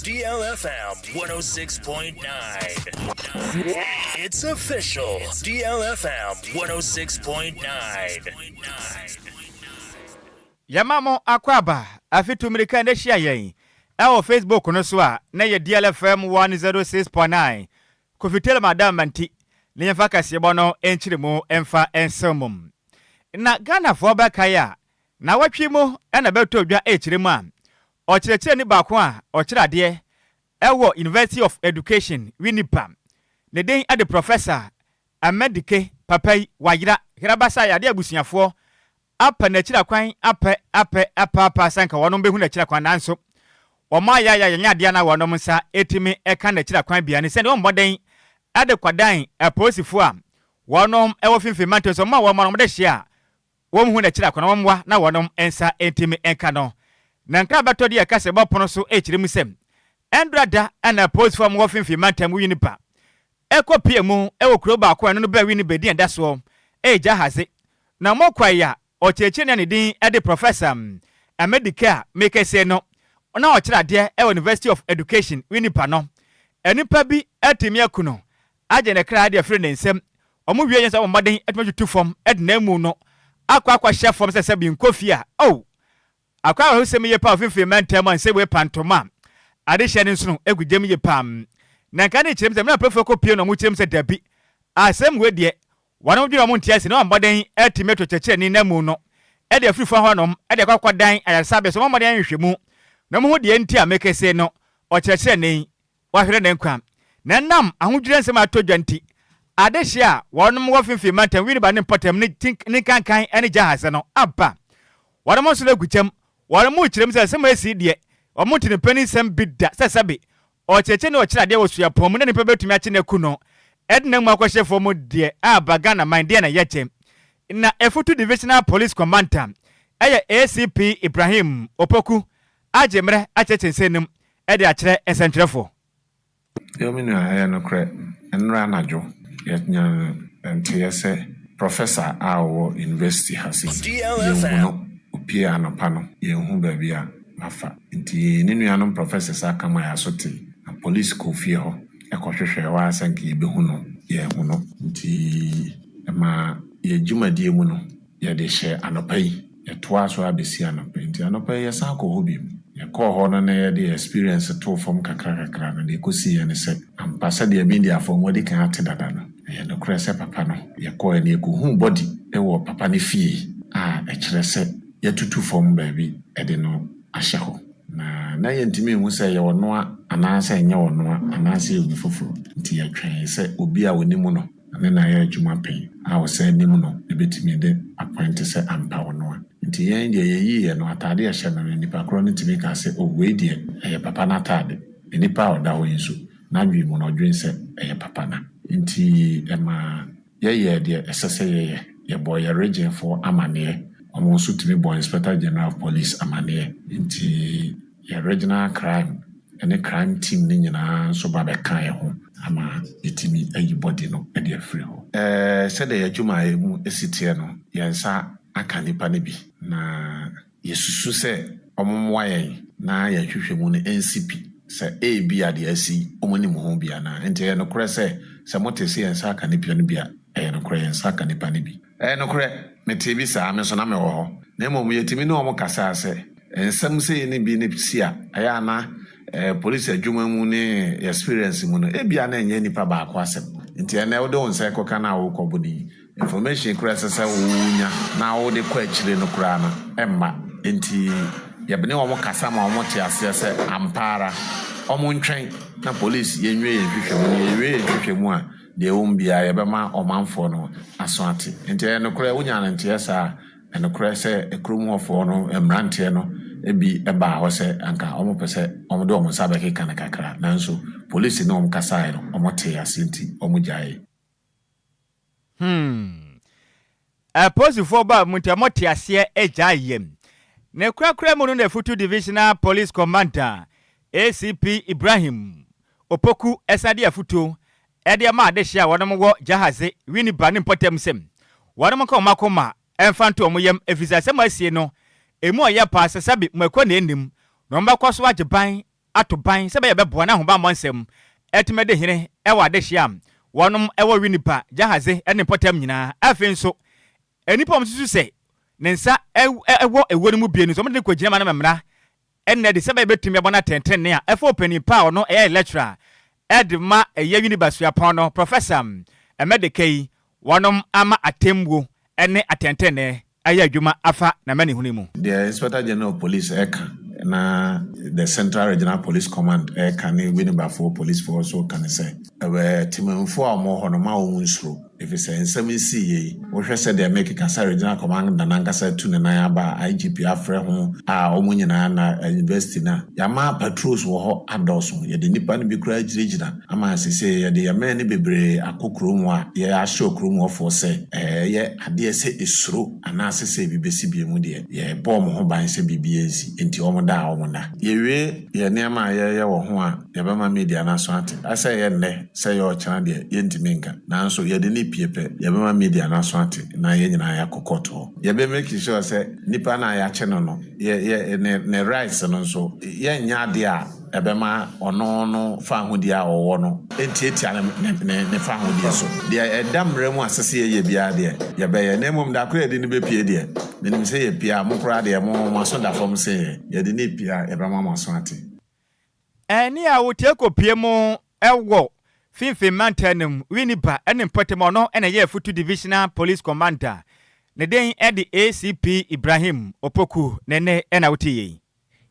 DLFM 106.9. It's official. DLFM 106.9. Yamamo akwaba afitu mirika ndeshia yen. Ewo Facebook no so a na ye DLFM 106.9. Kofitele madam manti. Ne yemfa kasebo no enchire mu emfa ensomum. Na Ghana fo bakaya na watwi mu na beto dwa echire mu a. Ochireche ni baako a ochirade ewo University of Education Winnipeg. Ne den ade professor Amedike Papai Wayira Hirabasa yade abusuafo apa na chira kwan apa sanka wono behu na chira kwan nanso oma ya nyade na wono nsa etimi eka na chira kwan bia ne se ne omboden ade kwadan aposifo a wono ewo finfimante so ma wono de hia wo hu na chira kwan womwa na wono ensa etimi eka no na nka bato de eka se bopono so echire mu sem endrada ana aposifo mo finfimante mu Winnipeg ekopie mu ewo kuro ba ko no ba Winnipeg di enda so eja haze na mokwaya ocheche ne din ede professor Amedika make say no na ochirade e University of Education Winnipeg no enipa bi atimi akuno aje ne kra de frɛ ne nsɛm omo wie yensa ombaden atuma fom ed na mu no akwa chef fom sɛ bi nkofia akwa ho sɛ me pa ofimfim mantem an sɛ we pantoma ade hyɛ ne nso no egugem ye pam na nka ne kyerem sɛ me professor ko pie no mo kyerem sɛ dabi asɛm we de wano dwira mo ntiase na ombaden atimi to cheche ni na mu no e de afirifa ho nom e de kwakwadan ayasabe so ombaden hwehwemu na mo ho de nti a make say no ocheche ne wahwere ne nkwa na nam ahodwira nsɛm atodwa nti ade hye a wɔnom wɔfimfim mantem Winnipeg ne potem ne kankan ene jahase no aba wɔnom so legukyem wɔnom kyerem sɛ sɛm asi de wɔmo tini pani sɛm bidda sɛsɛbe ocheche ne ɔkyerade wɔ suapɔm ne nipa betumi akye ne ku no edna mu akwahye fo mu de aba Ghana man de na yeche na efutu divisional police commander eye ACP Ibrahim Opoku agyemre achechensenum e de akyere esentrefo yominu aya no kre enra anajo yetnya ntiyese professor awo university hasi DLFM opie anopa no yehu ba bia afa nti ninuanom professors aka ma ya sote na police ko fie ho ekohwehwe wa asanke yebehu no yehu no nti ma ye dwumadie mu no ye de hye anopa yi ye toa so abesi anopa nti anopa ye sa ko hobi ye ko ho no na ye de experience to form kakra na de kosi ye ne se ampasa de media form wodi kan atedada no ye no kure se papa no ye ko ne ko hu body e wo papa ne fie e kire se ye tutu form baabi e de no ahye ho na yentimi hu sɛ yɛ wono anaasɛ nyɛ wono anaasɛ obi foforo nti yɛ twɛn sɛ obi a woni mu no ne na yɛ adwuma pɛn a wo sɛ nim no ebetimi de appoint sɛ ampa wono nti yɛn de yɛ no atade a hyɛ no nipa koro no timi ka sɛ o we de ɛyɛ papa na atade nipa a ɔda hɔ nso na dwi mu no dwen sɛ ɛyɛ papa na nti ɛma yɛ de ɛsɛ sɛ yɛ bɔ yɛ region for amane omo so timi bɔ inspector general of police amane nti yɛ regional crime and crime team ni nyina so ba be kan ho ama etimi ayi body no e de afiri ho sɛ de adwuma mu esitie no yɛnsa aka nipa ne bi na yesusu sɛ ɔmomwa yɛn na yɛhwehwɛ mu no NCP sɛ bi ade asi ɔmoni mu ho bia na nti yɛ no korɛ sɛ mote sɛ yɛnsa aka nipa no bia ɛyɛ no korɛ yɛnsa aka nipa ne bi no korɛ mete bi saa me so na me wɔ hɔ na mmom yɛtimi ne ɔmo kasa sɛ ensam sɛ ne bi ne sia aya na police adwuma mu ne experience mu no ebia na enye nipa ba akwa asem nti ene wo de won sai koka na wo kobuni information kura sɛ wo nya na wo de kwa akire no kura na emma nti yɛbene wo kasa ma wo te ase sɛ ampara ɔmo ntwɛn na police yenwe yɛhwehwɛ mu a de bia yɛbɛma ɔmanfo no asonate nti ene kura wonya na ntia sa ene kura sɛ ekrom hofo no emrante no ebi eba ho se anka omo pese omo de omo sabe ke kan kakra nanso police no omo kasai no omo te asenti omo jae Aposifo ba muntamo te ase ejaayem ne krakra mu no na futu divisional police commander ACP Ibrahim Opoku esade afutu ede ma ade hia wonom wo jahaze Winnipeg ne potem sem wonom ka omakoma emfanto omo yem efisa sem asie no emu oye pa sabi makɔ na enim no mbakɔ so agyeban ato ban sɛ bɛyɛ bɛboa na ho ba monsɛm ɛtime de hene ɛwɔ adehyiam wɔnom ɛwɔ winipa jahaze ɛne pɔtam nyinaa afi nso enipa omsusu sɛ ne nsa ɛwɔ ewo no mu bie no so ɔmde kɔ gyina ma na memra ɛnna de sɛ bɛyɛ bɛtumi abɔ na tenten ne a ɛfɔ opani pa ɔno ɛyɛ lecturer ɛde ma ɛyɛ university apɔn no professor ɛmɛdeka yi wɔnom ama atemwo ɛne atenten ayɛ adwuma afa na mani hunu mu. The Inspector General of Police na the Central Regional Police Command can Winneba for police force so can say timemfo a mo hono ma wo nsuro if it's nsɛm nsi ye wo hwɛ sɛ de make kasa regional command na nankasa tu ne nan aba IGP afrɛ ho a ɔmo nyinaa na university na yama patrols wo ho adɔso ye de nipa no bi kura gyinagyina ama sese ye de yama ne bebre akokoro mu a ye ahye okoro mu ofo sɛ ye ade sɛ esuro ana sese bi besi bi mu de ye bɔ mo ho ban sɛ bibi ensi enti ɔmo da ɔmo na ye we ye nneɛma ye wo ho a ye bɛma media na so ate asɛ ye nnɛ sɛ ye ɔkyena de ye ntimi nka nanso ye de ne piepe yɛbɛma media na so ate na yɛ nyinaa yɛ kokoto yɛbɛ make sure sɛ nipa na yɛ akye no no ne rights no nso yɛ nya ade a ɛbɛma ɔno no fa ahodi a ɔwɔ no entietia ne fa ahodi so deɛ ɛda mmerɛ mu asese yɛ bia deɛ yɛbɛyɛ na mmom da kora yɛde ne bɛpie deɛ menim sɛ yɛ pia mo kora deɛ mo maso da fam sɛ yɛde ne pia yɛbɛma mo so ate ɛne a wotie kɔpie mu ɛwɔ Finfin Mantanum, Winipa, and in Potemono, and a year Futu Divisional Police Commander. The day at the ACP Ibrahim, Opoku, Nene, and Auti.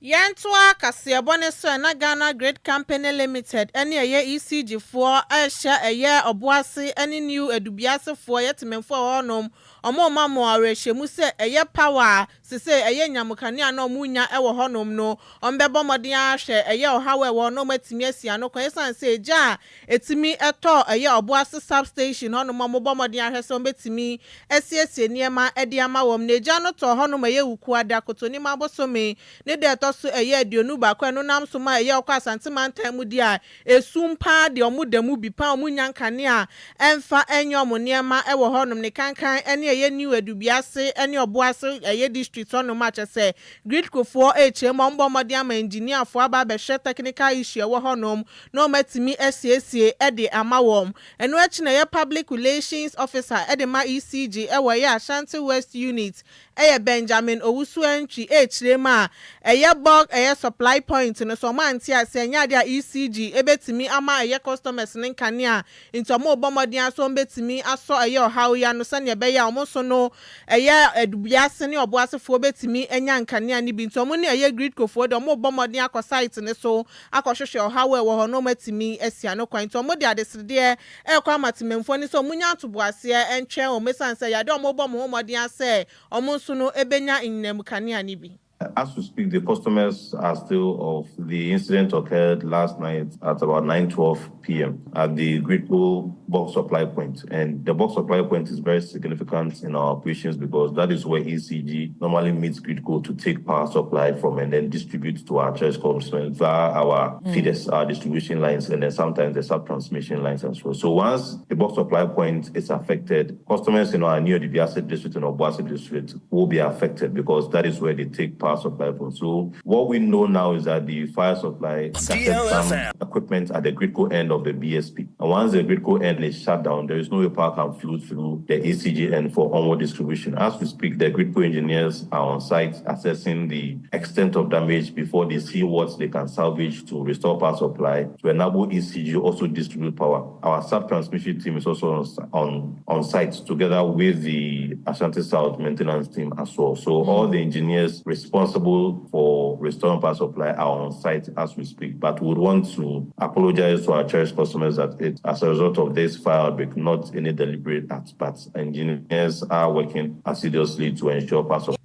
Yantua Kasia Boneso and Ghana Great Company Limited, any a year ECG4, I share a year of Boise, any new Edubiasa for Yetman for Onum, or more mamma, Shemuse, a year power, to say a year Yamukania no Munya, our honum no, on Bebomadia share a year, however, no Metimesi, no question say, Ja, it's me at all, a year of Boise substation, on Mamma Bomadia has some bet to me, SCS near my Ediama, Nejano to Honum, a year Uquada, Cotonima Bosome, Neda. So a year Dionuba, Quanonam Suma, a year of Santiman Tamudia, a soon pa, the Omudamu be pound Munyan Cania, and fa any Moniama, ever honum, ne cancan, any a year new Edubiase, any of Boise, a year district on no match, say, Gridco 4H, Mombo Madiam engineer for Babasha technical issue, honum, no met me SCSA, Eddie Amawom, and watching a year public relations officer, Edema ECG, ever ya Shanty West unit, a Benjamin Owusuenchi, H. Lema, a year bog a supply point in a somantia senya dia ECG ebetimi ama a customers nin kania into more bombardia so betimi aso a year how ya no sanya be ya omoso no a year edubiase ne oboase fo betimi enya nkania ni bi nto mo ne a year grid ko fo de mo bombardia ko site ne so akohwehwe how we wo no matimi asia no kwan to mo de adesede e kwa matimemfo ni so munya toboase entwen o mesanse ya de mo bombardia se omo so no ebenya innem kania ni bi. As we speak, the customers are still of the incident occurred last night at about 9:12 p.m. at the Gridco box supply point. And the box supply point is very significant in our operations because that is where ECG normally meets Gridco to take power supply from and then distribute to our church customers via our feeders, our distribution lines, and then sometimes the sub-transmission lines as well. So once the box supply point is affected, customers in our near the asset district and Obuasi district will be affected because that is where they take power supply from. So what we know now is that the fire supply scattered some equipment at the Gridco end of the BSP. And once the Gridco end is shut down, there is no way power can flow through the ECG end for onward distribution. As we speak, the Gridco engineers are on site assessing the extent of damage before they see what they can salvage to restore power supply to enable ECG also distribute power. Our sub-transmission team is also on site together with the Ashanti South maintenance team as well. So all the engineers responsible for restoring power supply are on site as we speak. But we would want to apologize to our church customers that as a result of this fire outbreak, not any deliberate acts, but engineers are working assiduously to ensure power supply.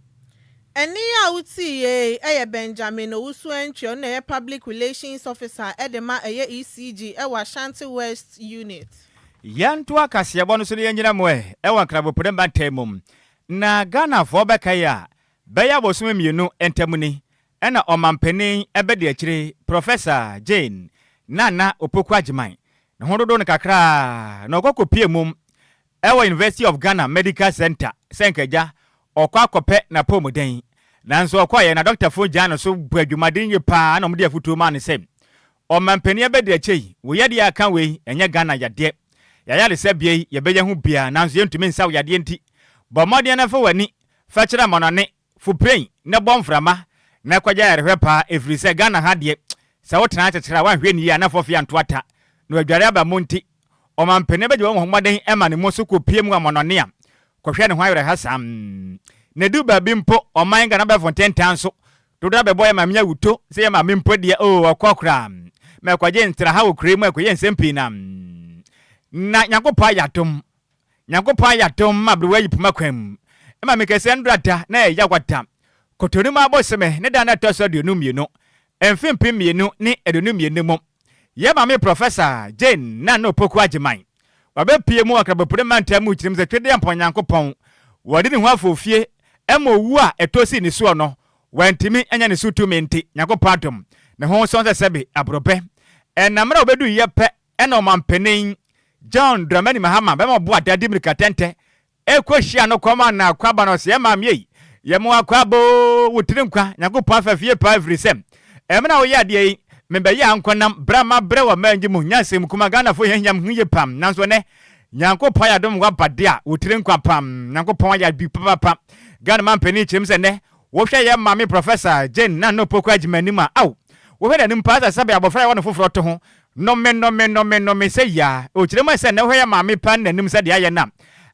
Any outie Benjamin Owusuenchi on a public relations officer Edema ECG Ashanti West unit. Yantua Kasia Bonusuli Engineer Mwe, Ewan Crabo Premba Temum. Na Ghana for Bekaya, Baya was swim you know entemuni, Ena Omampeni Ebedi Professor Jane, Nana Opoku Agyei. Na hondo na kakra, na okoko pie mum, Ewa University of Ghana Medical Center, Senkeja, okwa kope na pomuden. nanso okoye na Dr. Fojano so buadwumaden ye pa na omde afutu ma ne sem o mampani be de achei wo yade aka we enye Ghana yade yaya de sebie ye beje hu bia nanso yentumi nsa wo yade enti bo modern na fa wani fa kira monone fu pain na bomframa na kwagya yarehwe pa efri se Ghana ha de se wo tena kyekira wa hwe ni ya na fofia ntoata no adware aba monti o mampani be je wo homaden ema ne mo so kopiem wa monone a kohwe ne ho ayere hasam ne du ba bimpo o man Ghana be fonten tanso to da be boy ma mnya wuto se ya ma mimpo de o akokra me kwaje ntra ha wo kremu akoye nsempi na nyakopa yatom mabruwa yipuma kwem ema mekese ndrata na ya kwata kotori ma boseme ne da na toso de no mienu emfimpi mienu ni edonu mienu mom ye ma me professor Jane na no poku agiman wabe pie mu akrabapure manta mu chirim ze twede ampon Nyankopon wodi ne ho afofie ema owu a etosi ni so no wantimi anya ne so tumenti Nyankopon atom ne ho sonse sebe abrobe enamra obedu yepe ena o mampenin John Dramani Mahama bema bo adadi mirika tente ekohia no koma na kwaba no se mamye yemo akwabo wutirinkwa Nyankopon afafie pa every sem emna wo yade membe ya ankonam brama brewa mangi mu nyasem kuma Ghana fo yanyam huye pam nanso ne Nyankopon ya dom wa bade a wutirinkwa pam Nyankopon ya bi papa Ghana mampeni chimse ne wo hwe ye mame professor Jane na no poku agimanima aw wo hwe nim pa sabe abofra wo no foforo to ho no me say ya o chirema se na hwe maame pan nanim se de aye na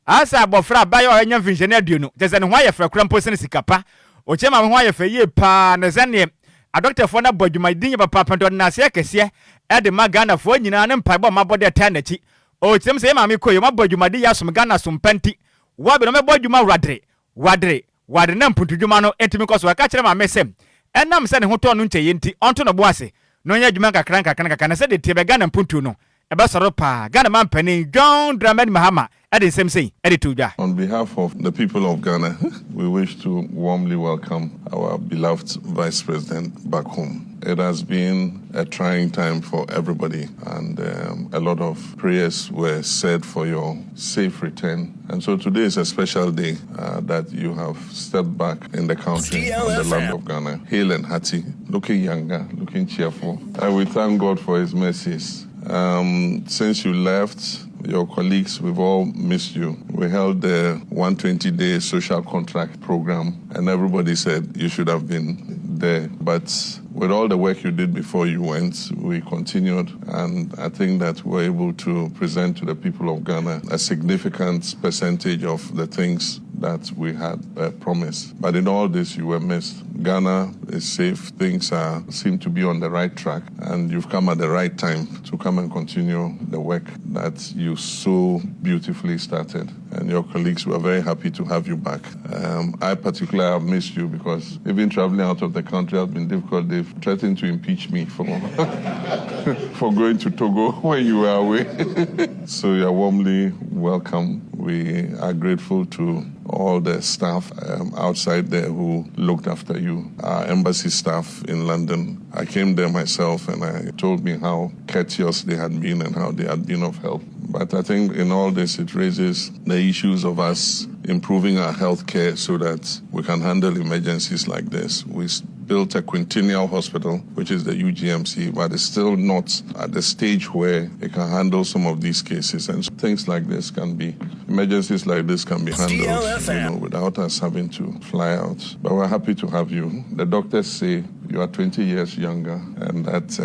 asa abofra ba yo anya mfinhene aduonu tese ne ho aye fra krampo se ne sikapa o chema ho aye fa ye pa na ze ne a doctor fo na bodwumadin papa panto na se kese e de Ghana fo nyina ne mpa bo mabode ta na chi o chirem se maame koyo mabodwumadin ya som Ghana som panti wa be no mabodwuma wadre na mputudwuma no entimi koso ka kire maame sem enam se ne ho to no ncheye nti onto no boase no nya dwuma kakran na se de tebe Ghana mpuntu no ebe soro pa Ghana mampani John Dramani Mahama ade nsem sei ade tuja. On behalf of the people of Ghana, we wish to warmly welcome our beloved Vice President back home. It has been a trying time for everybody, and a lot of prayers were said for your safe return. And so today is a special day that you have stepped back in the country, on the land of Ghana, hale and hearty, looking younger, looking cheerful. And we thank God for His mercies. Since you left, your colleagues, we've all missed you. We held the 120-day social contract program, and everybody said you should have been there. But with all the work you did before you went, we continued, and I think that we're able to present to the people of Ghana a significant percentage of the things that we had promised. But in all this, you were missed. Ghana is safe. Things seem to be on the right track, and you've come at the right time to come and continue the work that you so beautifully started. And your colleagues were very happy to have you back. I particularly have missed you because even traveling out of the country has been difficult. They've threatened to impeach me for for going to Togo when you were away. So you're warmly welcome. We are grateful to all the staff outside there who looked after you, our embassy staff in London. I came there myself and I told me how courteous they had been and how they had been of help. But I think in all this, it raises the issues of us improving our healthcare so that we can handle emergencies like this. We built a quintillion hospital, which is the UGMC, but it's still not at the stage where it can handle some of these cases. And so things like this can be, emergencies like this can be handled, without us having to fly out. But we're happy to have you. The doctors say you are 20 years younger and that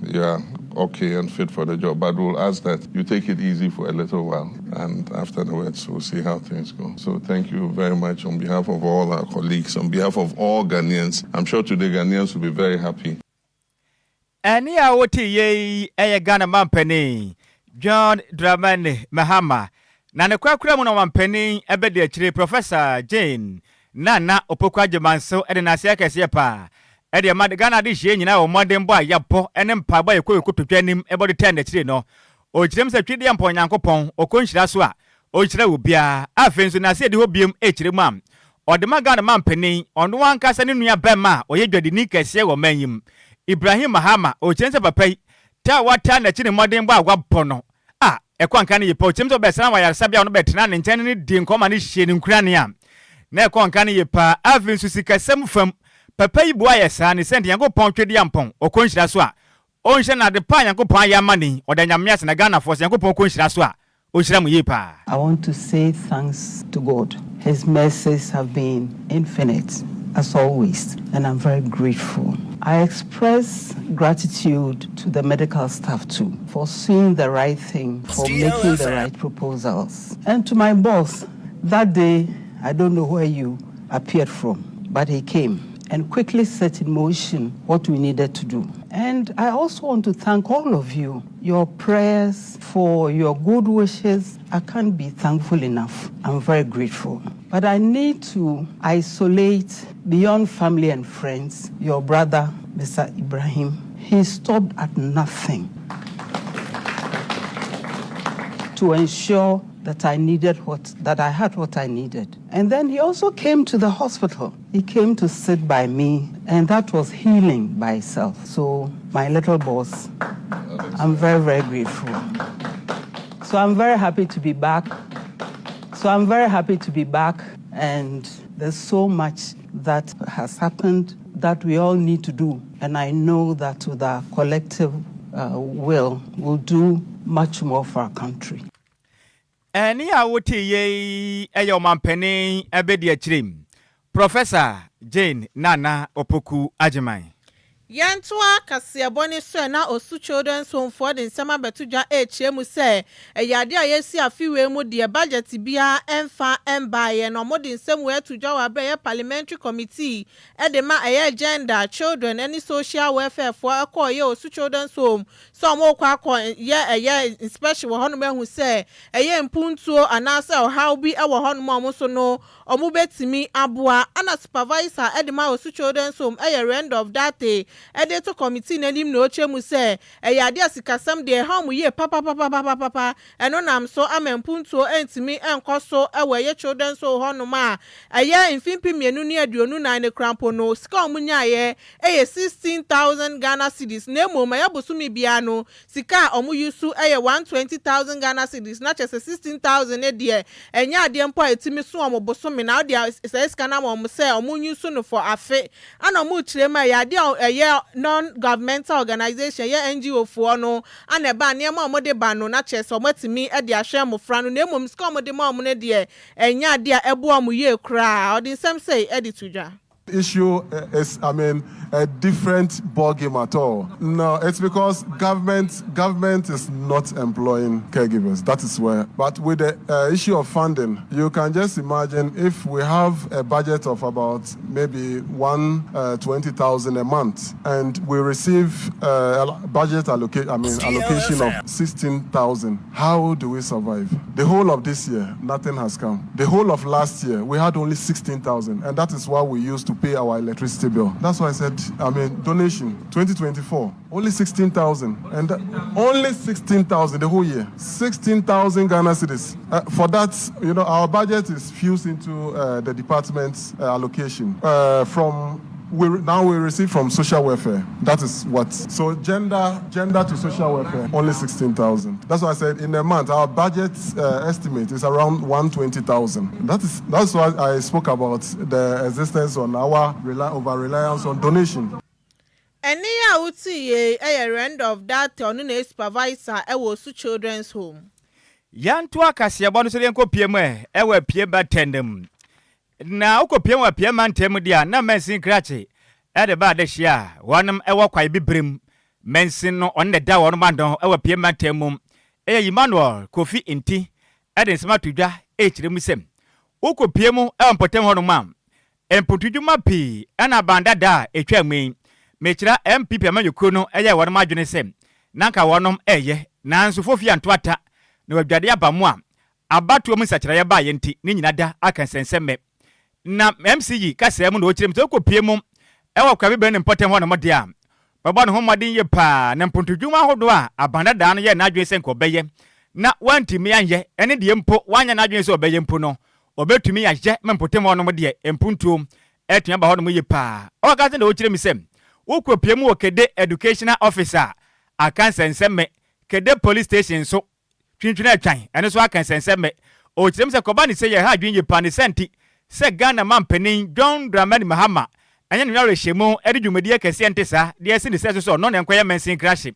you are okay and fit for the job, but we'll ask that you take it easy for a little while, and afterwards we'll see how things go. So thank you very much on behalf of all our colleagues, on behalf of all Ghanaians. I'm sure today Ghanaians will be very happy. Ani awoti ye Ghana mampani John Dramani Mahama na ne kwakura mu no mampani ebede akire Professor Jane Nana opokwa Jemanso ede na ase akese pa ede ma Ghana de hye nyina wo modern boy yapo ene mpa boy ekototwanim ebode tende kire no o kirem sa twede ampo Nyankopon okonhyira so a o kire wo bia afenso na ase de hobiem ekire mu am ode ma Ghana mampani ono wankasa ne nua bema oye dwadini kese wo manyim Ibrahim Mahama o chense papai ta wata na chine modern boy agwapo no ekwanka ne yepo chimso be sana wa yarsa bia no betena ne nchen ne di nkoma ne hye ne nkura ne am na ko nka ne ye pa avin su sikasem fam papa yi boa ye sa ne sente Yankopɔn twedi ampon okonhyira so a onhye na de pa Yankopɔn ya mani odanyame ase na Ghana force Yankopɔn konhyira so a onhyira mu ye pa. I want to say thanks to God. His mercies have been infinite as always, and I'm very grateful. I express gratitude to the medical staff too for seeing the right thing, for making the right proposals. And to my boss, that day, I don't know where you appeared from, but he came and quickly set in motion what we needed to do. And I also want to thank all of you, your prayers, for your good wishes. I can't be thankful enough. I'm very grateful. But I need to isolate beyond family and friends, your brother, Mr. Ibrahim. He stopped at nothing to ensure that I had what I needed. And then he also came to the hospital. He came to sit by me, and that was healing by itself. So my little boss, I'm very, very grateful. So I'm very happy to be back. And there's so much that has happened that we all need to do. And I know that with our collective will, we'll do much more for our country. Any awoti ye eyo mampeni ebedi achirim. Professor Jane Nana Opoku Agyei. Yantua Kasiaboni so na osu children's home for the summer betuja HM say a yadi ayesi afiwe mu de budget bia emfa embaye no modin semwe to jawa be parliamentary committee e de ma agenda children any social welfare for akoye osu children's home so mo kwa ye inspection wo hono mehu say eye mpuntuo anase how bi e wo hono mo so no omu betimi aboa ana supervisor e de ma osu children's home e end of that day Editor committee nanim no chemu say Adwoa Sikasam de how mu ye papa and on am so amempunto entimi enkoso ewe ye children so honoma eye mfimpi mienu ni aduonu na ne crampo no sika omunya ye 16,000 Ghana cedis na emo ma ya bosumi bia no sika omu yusu 120,000 Ghana cedis na chese 16,000 e de enya ade mpo etimi so omo bosumi na ode sika na omo say omu yusu no for afe ana omu chirema ya ade non-governmental organization ye NGO for no and ba niam omode ba no na chese omatimi e de ahwe amofra no na emom sika omode ma omne de enya de ebo amu ye kra odin sem say editudwa issue is, a different ball game at all. No, it's because government is not employing caregivers. That is where. But with the issue of funding, you can just imagine if we have a budget of about maybe 120,000 a month, and we receive budget allocation of 16,000. How do we survive? The whole of this year, nothing has come. The whole of last year, we had only 16,000, and that is what we used to pay our electricity bill. That's why I said, donation 2024 only 16,000, and only 16,000 the whole year. 16,000 Ghana cedis. For that, our budget is fused into the department's allocation we receive from social welfare. That is what. So gender to social welfare, only 16,000. That's why I said in a month our budget estimate is around 120,000. That's why I spoke about the existence on our over reliance on donation. Any outi end of that on a supervisor was to children's home. Yantua Kasiabon so yenko PM ewe PM tandem. Na uko PM PM temu dia na mensin krache e de ba de hia wonum ewo kwai bibrem mensin no on the da wonum bandon ewe PM temu Emmanuel Kofi Inti e de nsema tudwa e kiremu sem uko PM e mpotem honum am empotudwuma pi ana banda da etwa mwen mechira MPP amanyuko no eye wonum adwene sem nanka wonum eye nanso fofi antoata na wadwade abamu a abatuo mu sakira ye ba ye nti ni nyina da akansenseme na MCG kasa mu no kirem to ko pie mu ewa kwa bibe ne mpotem ho no mode a baba no ho modin ye pa na mpontudwuma hodo a abanda da no ye na adwen sen ko beye na wantimi anye ene de mpo wanya na adwen sen obeye mpo no obetumi yaje mpotem ho no mode empuntuo etua ba ho no ye pa o ka se na o kirem sem wo ko pie mu o kede educational officer akansenseme kede police station so twintwina atwan ene so akansenseme o kirem se ko ba ni se ye ha adwen ye pa ne senti se Ghana mampanin John Dramani Mahama anya ne yare hyemu ede dwumadi kase ntesa de esi ne se so no ne nkoya mensin crash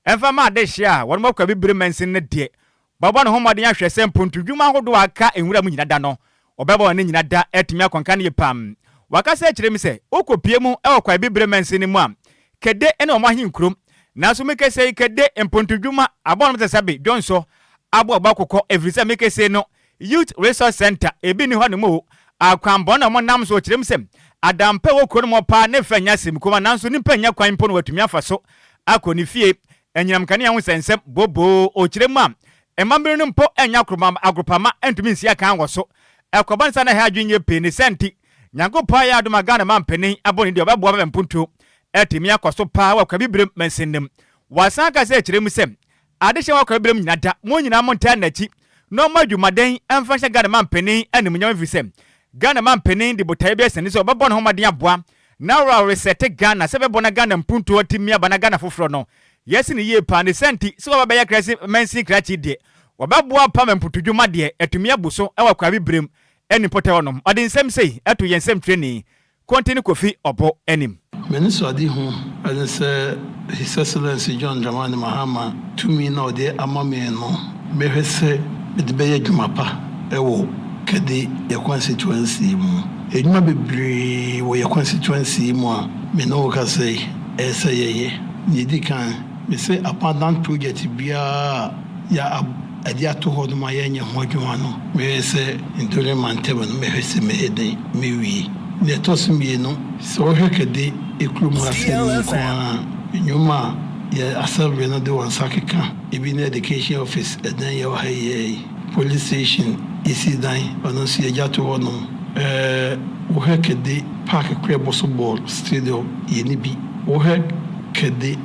emfa ma de hia won makwa bibire mensin ne de baba no homode ahwe se mpontu dwuma hodo aka enwura mu nyina da no obeba ne nyina da etimi akonka ne pam wakasa kire mi se okopie mu e okwa bibire mensin mu am kede ene omahin krom na so mekese kede mpontu dwuma abon me sabe donso abo bakokọ everisa mekese no Youth Resource Center ebi ni ho ne mo akwambo na mo nam so kire mi se adampe wo kro mo pa ne fanya sim kuma nanso ni panya kwan po no watumi afaso akoni fie enyinam kane ho sensem bobo o kire mu am emambere no mpo enya kroma agropama entumi nsia kan wo so ekoban sa na ha adwenye pe ne senti nyankopa ya adoma Ghana mampanin aboni de obebo ba mpuntu etimi akoso pa wa kwa bibire mensinnem wasaka se kire mu se adehye wa kwa bibire nyinada mo nyina mo nta nachi no madwumaden emfasha Ghana mampanin anim nyam fisem Ghana mampanin de botaye be sene so obebo no homaden aboa na ra reset Ghana se bebo na Ghana mpuntu otimi abana Ghana foforo no yesi ni ye pa ne senti so baba ya krasi mensin krachi de obebo pa mpuntu dwuma de etumi abuso e wa kwa bibire eni pote wonom ade nsem sei eto yensem training kontinu kofi obo enim Minister adi hu as say His Excellency John Dramani Mahama to me now de amame no me hwese de be adwuma pa ewo kede ye constituency mu adwuma bebre wo ye constituency mu a me no ka say yeye ni di kan me say abandoned project bia ya adi ato ho no ma ye nya ho adwuma no me say ndore mantebe no me hwese me eden me wi ne tosumi no so hwekede eklum asem kwa nyuma ya asabe no de wansakeka ebi na education office edan ya haye police station isi dan ono si ejato ho no wo hwekede park kwe bosoball stadium yeni bi wo hwekede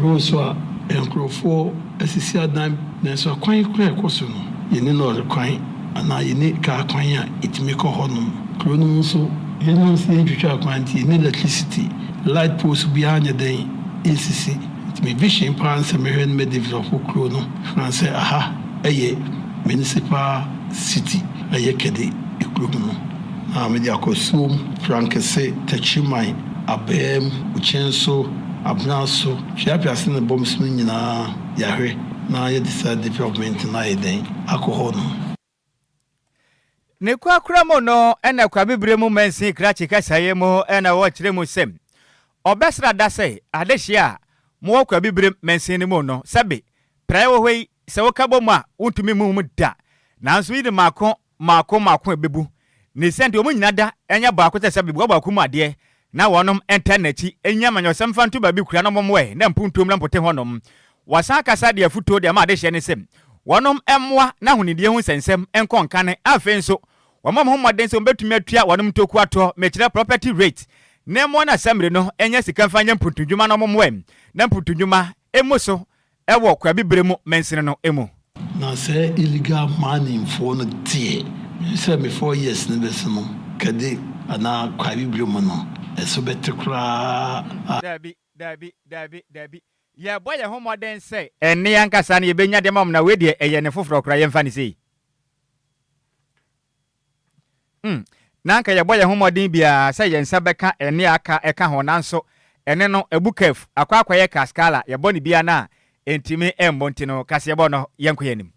roso enkrofo asisi adan na so kwan kwe koso no yeni no kwan ana yeni ka kwan ya itimi ko ho no kronum so yeni si entwitwa kwanti ni electricity light post behind the day ACC me vision plan se me hen me develop kro no france aha eye municipal city eye kede ekro no na me dia kosum frankese tachimai abem uchenso abnaso chiapiase ne bombs nyina yahwe na ye decide development na eden alcohol no ne kwa kramo no ena kwa bibire mu mensin krachi kasaye mu ena wo kire mu sem obesra da say adehia mo kwa bibire mensin mu no sabe prayo hwei se wo kabo mu a untumi mu da nanso yi de mako ebebu ne senti o mu nyina da enya ba akota sabe bu ba ku mu ade na wonom enternachi enya manyosem fantu ba bi kura no momwe na mpuntom na mpote honom wasa kasa de afuto de ma adehia ne sem wonom emwa na hunidie hu sensem enkonkane afenso wamam homaden so betumi atua wonom toku ato mekire property rate na mo na samre no enya sika fanya mputudwuma no momwe na mputudwuma emoso ewo kwa bibire mu mensene no emu na say illegal mining for no tie say me 4 years ne besimo kade ana kwa bibire mu no eso betekra dabi ya boya homaden say ene yankasa na yebenya de mam na wedie eye ne foforo kra yemfa ni sei nanka ya boya homodin bia say yensa beka ene aka eka ho nanso ene no ebukef akwa ye kaskala ya boni bia na entimi embontino kase bo no yenkoyanim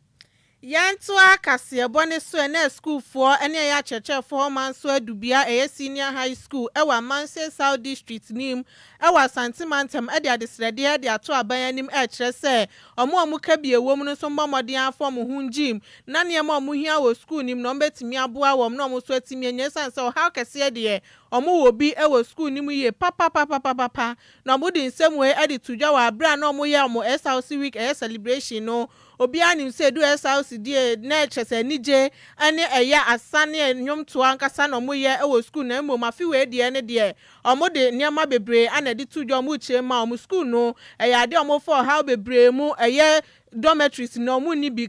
yanto akase bo ne so na school for ene ya chechefo man so adubia senior high school ewa Manse South District nim ewa Santimantem e de adesrede de ato abanyanim kire se omo ka bie wom no so mbomodin afom hunjim na ne omo hia wo school nim no betimi aboa wom no omo so atimi enyesan se how kase de omo wo bi ewo school nim ye papa na omo di nsem we e de tudwa wa abra na omo ye omo SLC week celebration no obi anim se do SLC die na chese nije ane eya asane enyom to ankasa na omo ye ewo school na emo mafi we die ne de omo de niam bebre ana di tudwa omo chema omo school no eya de omo for how bebre mu eye dormitories no mu ni bi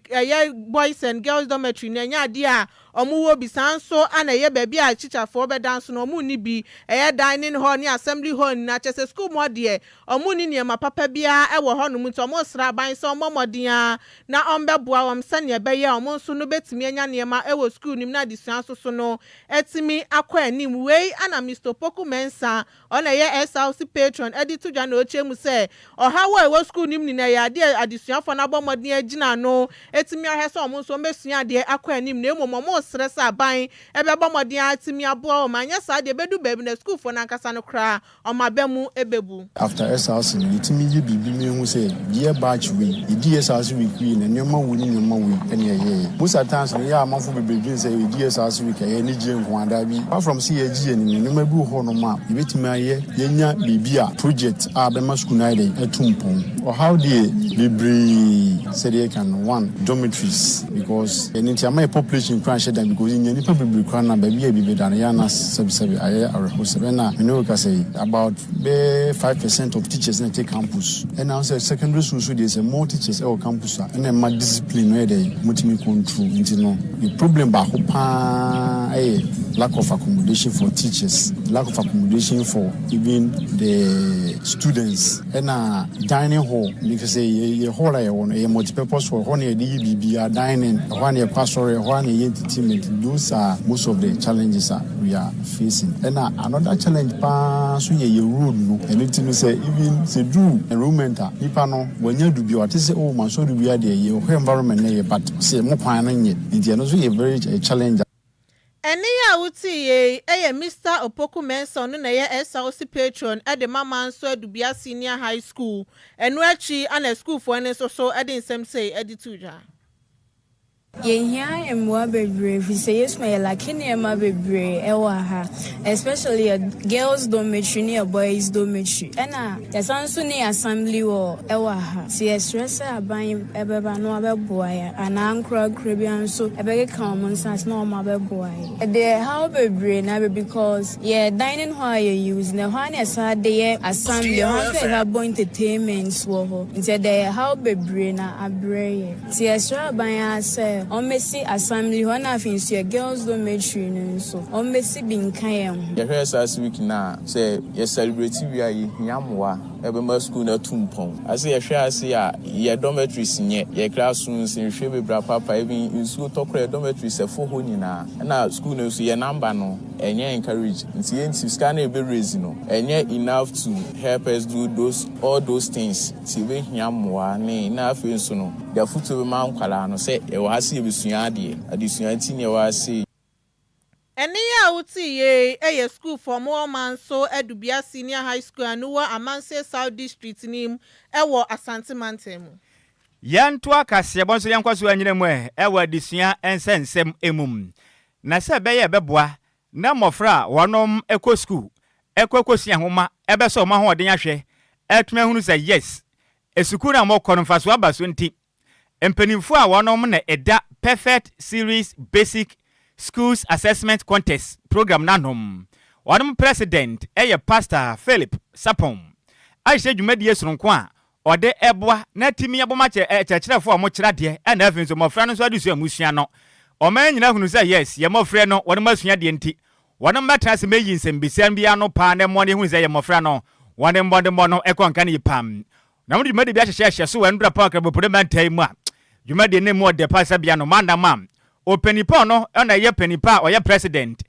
boys and girls dormitory na nya ade a omuwo bisanso ana ye baby a chicha for be dance no mu ni bi dining hall ni assembly hall na chese school mo de omu ni niema papa bia e wo ho no mu to mo sra ban so momoden a na ombeboa wom sane be ye omu nso no betimi anya niema e wo school nim na disuanso so no etimi akwa anim wei ana Mr. Poku Mensa ona ye SLC patron editu dwa na ochemu se oha wo e wo school nim ni na ya de adisuanfo na bomoden agina no etimi ahese omu nso mbesua de akwa anim na emomo stress aban ebe bomoden atimi aboa o manya sa de bedu baby na school for na nkasa no kra o mabemu ebebu after SLC etimi ye bibi me hu say year batch we the SLC we queen na nyoma woni nyoma we ene ye most of times ya amanfo bebebe say we the SLC we ka ye ni je nko ada bi apart from CAG ene nyoma bi ho no ma ebetimi aye yenya bibia project abema school na dey etumpon or how dey library say they can one dormitories because anything my population crash them because in any public crowd na baby be dan ya na sebi aye arehosebe na me know ka say about 5% of teachers in the campus and now say secondary school so there's more teachers at campus and then my discipline where they mutimi control you know the problem ba ho pa lack of accommodation for teachers, lack of accommodation for even the students. And dining hall, because a hall I want a multi-purpose for one a DBB dining, one a pastoral, one a entertainment. Those are most of the challenges we are facing. And another challenge, so a road, no, and it say even say do enrollment. Ipano when you do be what is oh man, so do we are there, your environment, but say more pioneering it. It's also a very challenge. Eni ya uti ye Mr. Opoku Mensa no na ye SLC patron at the mama nso Adubia Senior High School enu achi ana school for ene so edi nsem say edi tuja Yehia emwa bebre fi say yes my like ema bebre ewa ha especially girls dormitory near boys dormitory ena yasanso ni assembly wo ewa ha si stress aban ebeba no abeboa ya ana nkra bi anso ebege kan mo nsas no ma beboa ya the how bebre na because dining hall you use na hwan esa de assembly how to have entertainments wo ho instead the how bebre na abre si stress aban say on Messi assembly one of your girls don't make sure so on Messi being kind. The first week now say you celebrate we are yamwa every school na tumpon. I say I say your dormitories in your classrooms in Shebe Papa even in school talk dormitories a for honina and now school no so your number no and you encourage into scan be raising no and you enough to help us do all those things till we yamwa ne enough so no the foot of man kwala no say e wa see adisua tinye wa see eni ya uti ye school for more man so Adubia Senior High School anuwa Amanse South District nim ewo Asante Mantemu yanto akase bonso yankwaso anyina mu ewo adisua ensensem emum na se beye beboa na mofra wonom eko school ekosia homa ebe so ma ho oden ahwe etuma hunu say yes esukura mo konfaso abaso nti empenimfo a wonom na eda perfect series basic schools assessment contest program nanom wonom president pastor Philip Sapon aisha dwumadi yesunko a ode eboa na timi aboma chechirefo o mo kira de na afinso mofra no so adusu amusua no o man nyina hunu say yes ye mofra no wonom asua de nti wonom matrase meyi nsembisian bia no pa na mo ne hunu say ye mofra no wonom bodembo no ekonka ne pam na mo dwumadi bia hyehye so wandura pa akra bopodeman time a dwumadi ne mo de pa sabia no manda mam openipa no na ye penipa o ye president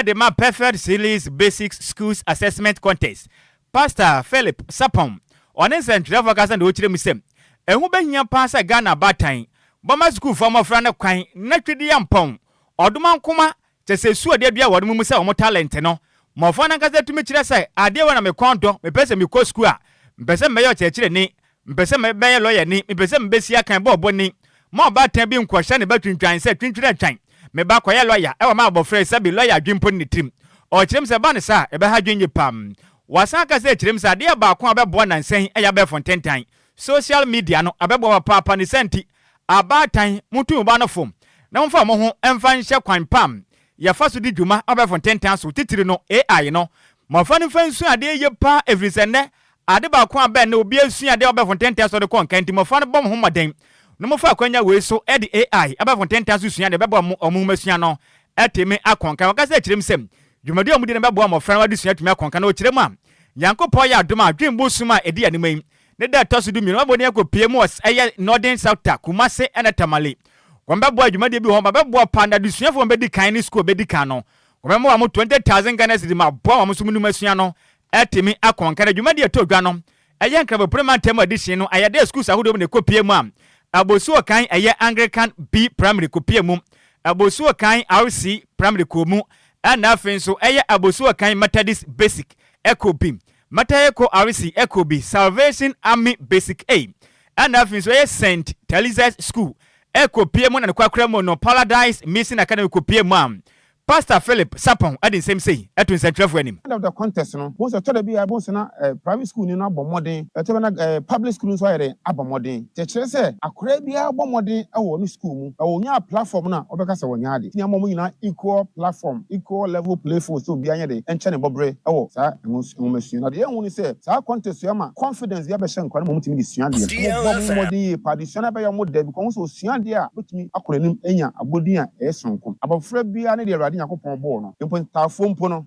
the ma perfect series basic schools assessment contest pastor Philip Sapon on central focus and ochire musem ehu behia pa sa Ghana batan boma school for mo fra na kwan na twedi yampon odoma nkoma chese su ade bia wodom mu se o mo talent no mo fa na kaza tumi kire sai ade wa na me kwando me pese me ko school a mpese me yo chekire ni mpese me be lawyer ni mpese me besi akan bobo ni mo batan bi nkwahya ne batwintwan se twintwira twan me ba koye lawyer e wa ma abofre se bi lawyer adwimpo ni trim o kirem se ba ne sa e be ha dwenye pam wasaka se kirem se ade ba ko abebo na nsen e ya be fontentan social media no abebo papa ne senti abatan mutu ba no fom na mfa mo ho emfa nhye kwan pam ya fa so di dwuma abe fontentan so titiri no AI no mo fa ne fa nsu ade ye pa every sene ade ba ko abe na obi asu ade abe fontentan so de kon kanti mo fa ne bom ho maden no mo fa kwanya we so e de AI aba for 10,000 sua de bebo omo masua no etemi akonka waka se kirem sem dwumadi omo de bebo am ofran wade sua tumi akonka na o kirem a yankopɔ ya adom a dwembo suma edi animai ne da toso du mi no aboni akopie mu eye northern south Kumase ena Tamale Wambabo adwumadi bi ho mabebo panda de sua fo bedi kan ni school bedi kan no wamemo am 20,000 Ghana cedi ma bo am so munum asua no etemi akonka adwumadi etodwa no eye nkrabo prima term edition no ayade schools ahodo ne kopie mu am abosu kan eye Anglican B primary kopie mu abosu kan RC primary ko mu ana afin so eye abosu kan Methodist basic echo B Matayeko RC echo B Salvation Army basic A ana afin so eye St. Teresa's school echo pie mu na kwakra mu no Paradise Mission Academy kopie mu am Pastor Philip Sapon at the same say at in central for him. Of the contest, no, was a be a boss in a private school in Abomodin, a public school in Abomodin. The church say, a crabia Abomodin, a one school, a one platform now, or because of one yard. Yamomina equal platform, equal level playful, so behind the and Channel Bobre. Oh, sir, machine. The only say, Sir contest, Yama, confidence, Yabashan, Quantum is Siandi, Padishana by your mother, because so Siandia, with me, acronym Enya, Abodia, Esonkum. About Fred Biani, no.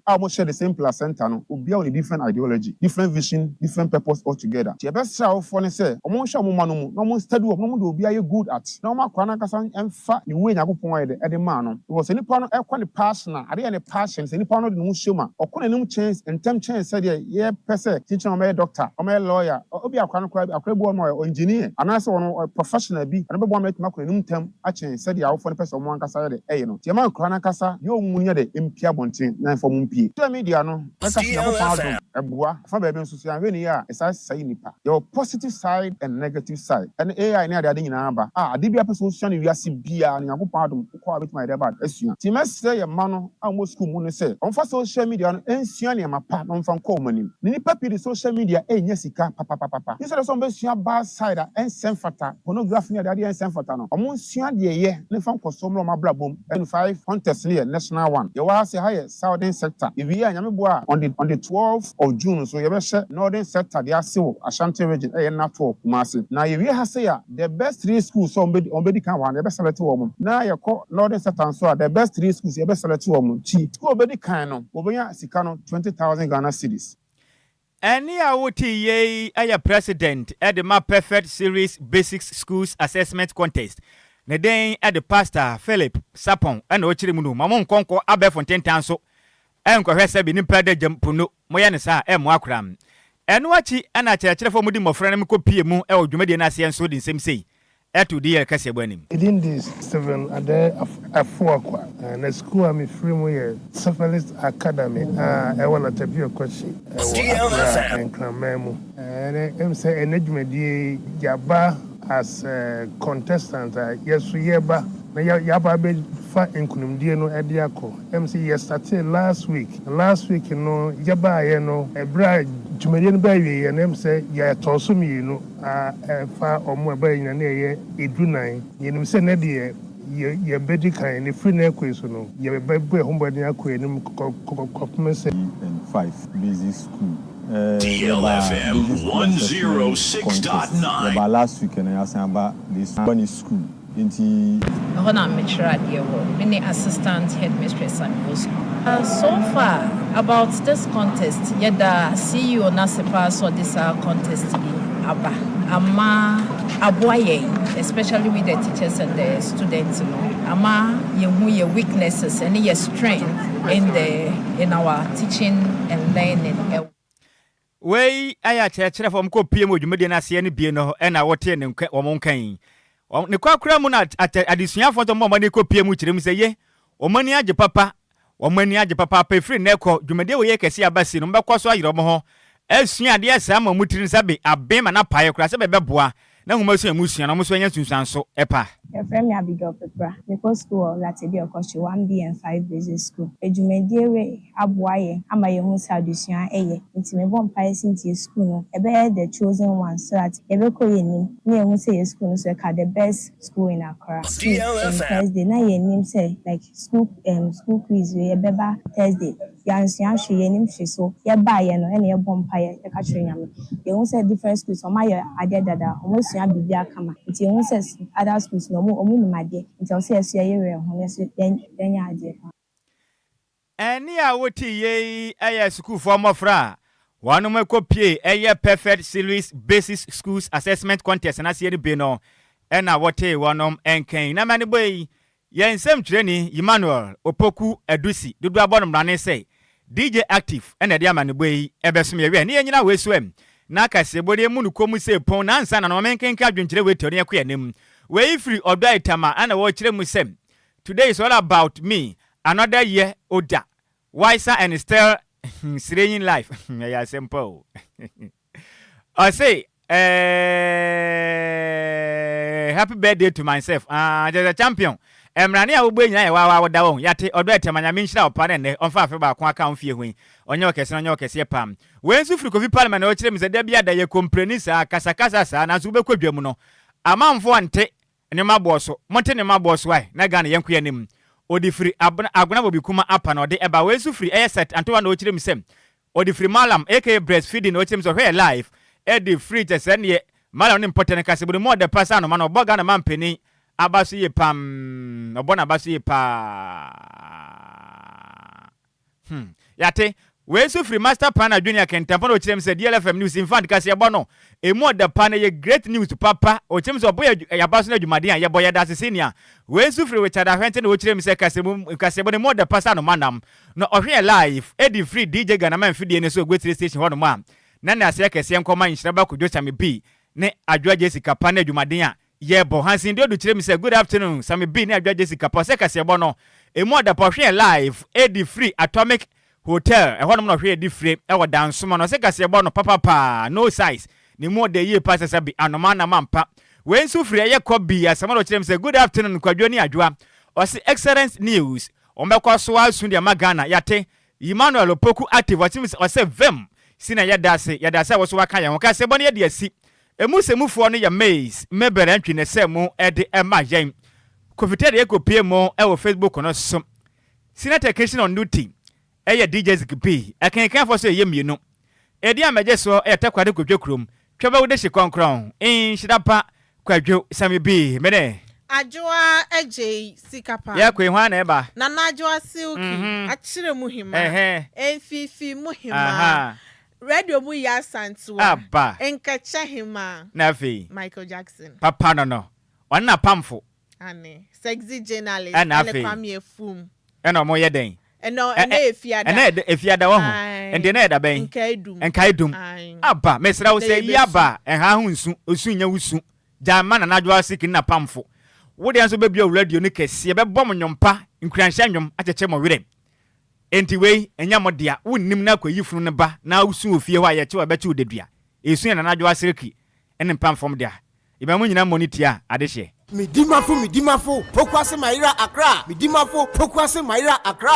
Almost share the same placenta, no, will be on a different ideology, different vision, different purpose altogether. The best show for say, Omonsha Mumano, no study of no will be a good at. No more Kwanakasan and fat the way Nago at the man. It was any part of equally passionate, I didn't passion, any part of the Mushima, or couldn't change and temp change said, yeah, per se, teaching a doctor, or a lawyer, or be a credible or engineer, and also a professional be, and one make Makunum term, actually said, yeah, for the person one Casa, you know, Tiaman Kwanakasa, you munya de impia bontin na for mumpi to media no aka se na fa Adwoa fa ba be so so ahwe ni ya esa sai nipa your positive side and negative side and AI na ade nyina ba ade bia person so na wiase bia na yakopon adom ko abet my deba asua ti messe ye ma no mo school mu no se on fa social media no ensua ne ma pa no fa ko manim ni nipa pi de social media enya sika papa instead of some be sua bad side and senfata pornography na ade senfata no o mo sua de ye ne fa ko so ma blabom and 5 contest ne national one. You was a higher southern sector. If we are on the 12th of June, so you have northern sector, they are still Ashanti region, not for Kumasi. Now, if you have say the best 3 schools on Bedi can one, the best select woman. Now you call northern sector and so the best 3 schools, the best select woman. School Bedi Kano, Obaya Sikano, 20,000 Ghana cedis. Any awoti ye aya president at the MAP Perfect Series Basics Schools Assessment Contest. Ne den at the pastor Philip Sapon and ochire mu no mamon konko abe fonten tanso enkwahwese bi nimpa da jampuno moya ne sa mo akram eno achi ana kyerɛkyerɛ fo mudi mofra ne mkopie mu e odwumade na ase enso di nsem sei eto di kase bwanim within this 7 ade afuakwa na school am free mu ye Syphilis Academy e wona tapio kwachi e nkramemu em say enadwumade yaba as a contestant, yes, yeba, yaba be fa inkunumdie no ediako. MC yesterday last week, you know, yaba ebra jumedie no ba wie and MC ya tosumi no fa omo ba yin na ye edunan. Yenim se na de ye bedi kan ni free na kwes no. Ye be hombody akwa enim kokopmese and 5 busy school. DLFM 106.9. About last week, and I asked about this one school. I'm many assistant headmistress and so far about this contest, yet the CEO Nasipa saw this contest Abba Ama Adwoa Agyei, especially with the teachers and the students, Ama your weaknesses and your strength in our teaching and learning. Wey aya kyerɛkyerɛ fo mko pie mu dwumade na ase ne bie no na wote ne wɔn kan ne kwakura mu na adesuafo to mo ne ko pie mu kyerem sɛ ye omani agye papa pa free na ekɔ dwumade wo ye kɛse abasi no mbɛkɔ so ayerɛ mo ho asua de asa ma mutiri nsabe abema na pae kura sɛ bɛbɛboa na huma so amusua no mo so anya sunsanso epa Efrem ya Abigail Pepra, because school Latibia Okoshi 1B and 5 basic school. Ejumediere Adwoa Agyei ama yehu sa adusua eye. Nti me bon pae sinti school no. Ebe the chosen one so that ebe ko yenim. Na yehu say school no so ka the best school in Accra. Thursday na yenim say like school quiz we ebeba Thursday. Yansua hwe yenim hwe so. Ye ba ye no ene ye bon pae ye ka kire nyame. Yehu say different schools o ma ye ade dada. Omo yɛsua biribi akama nti ɛhu sɛ other schools no ɔmo nim adeɛ nti ɔsɛ yɛsua yɛwerɛ ho ne so yɛnyɛ adeɛ pa ɛne a woti yei ɛyɛ sukuufoɔ mmɔfra one of my copy a perfect series basis schools assessment contest and I see the bino and I what one and can na many boy yen same training Emmanuel Opoku Edusi do bottom run say DJ active and a diamond boy ebesme we near nyina we swim na kase body munu komu say pon ansa na no men kan ka dwonkyere we to ne akwa nem we free odo itama and I watch mu sem today is all about me another year oda wiser and still Serene life. Yeah, simple. I say, happy birthday to myself. Just a champion. Emrania will bring ya down. Yate or better, my minister of pardon on 5 about one count fear wing. On your case, pam. When Sufrukovi Parliament or Chims a debia that you comprenisa, Casacasa, and Azubeco Gemuno. A man for one take, and your boss, Montenema boss, why? Nagana Yanquianim. Odi free aguna bobi kuma apa na ode eba we su free air set anto na ochire misem odi free malam aka breastfeeding ochire so hair life edi free te sen ye malam no important ka se bodi mo de pasa no man oboga na man pani abaso ye pam obona abaso ye pa yate we su free master plan junior kentampo ochire misem DLFM news infant ka se ebo no emu de pan ye great news to papa ochire so boy yabaso na dwumade an ye boy da senior we su free with other hwente na ochire misem kasebo ne mo de pasa no manam no ohwe live edi free DJ Ghana man fidie ne so go station ho no ma na ase kese nkoma Nhyiraba Kwadwo Sammy B ne Adwoa Agyei Sikapa na dwumade a ye bo hansin de odu chire misem good afternoon Sammy B ne Adwoa Agyei Sikapa se kasebo no emu de pohwe live edi free atomic hotel ho no no hwe edi free e wo danso no se kasebo no papa no size ni mo de ye pasa sabi anoma na mampa when su free ye kobi asama no chire misem good afternoon Kwadwo ni Adwoa o se excellent news ombekwa so asu de magana yate Emmanuel Opoku active o se vem sina yadase wo so waka ya ho ka se bo ne de asi emusemufuo no ya maze mebere antwi ne se mu ede emayen kofitede ekopie mu e wo Facebook no so sina technician on duty DJ Sikapa akenkan fo so ye mienu edi amaje so takwade Kwadwo krom twaba wo de hyekonkron Nhyiraba Kwadwo Sammy B mene Adwoa Agyei Sikapa ya kwenwa na eba na Adwoa silky achire muhima enfifi muhima radio mu ya santua enkacha hima na fi Michael Jackson papa no onna pamfo ane sexy journalist ale kwame efum ena mo yeden eno efiada ena efiada wo ho ende na eda ben enkaidum aba mesra wo se yaba enha hu nsu osunya wusu jama na Adwoa silky na pamfo wo de anso bebia radio ne kese be bom nyompa nkuransha nyom acheche mo wire enti wei enya modia wonnim na kwayifunu ne ba na usu ofie ho ayeche wa beche odedua esu na Adwoa silky ene pamfom dia iba mu nyina monitia adehye midimafo pokwase maira akra midimafo pokwase maira akra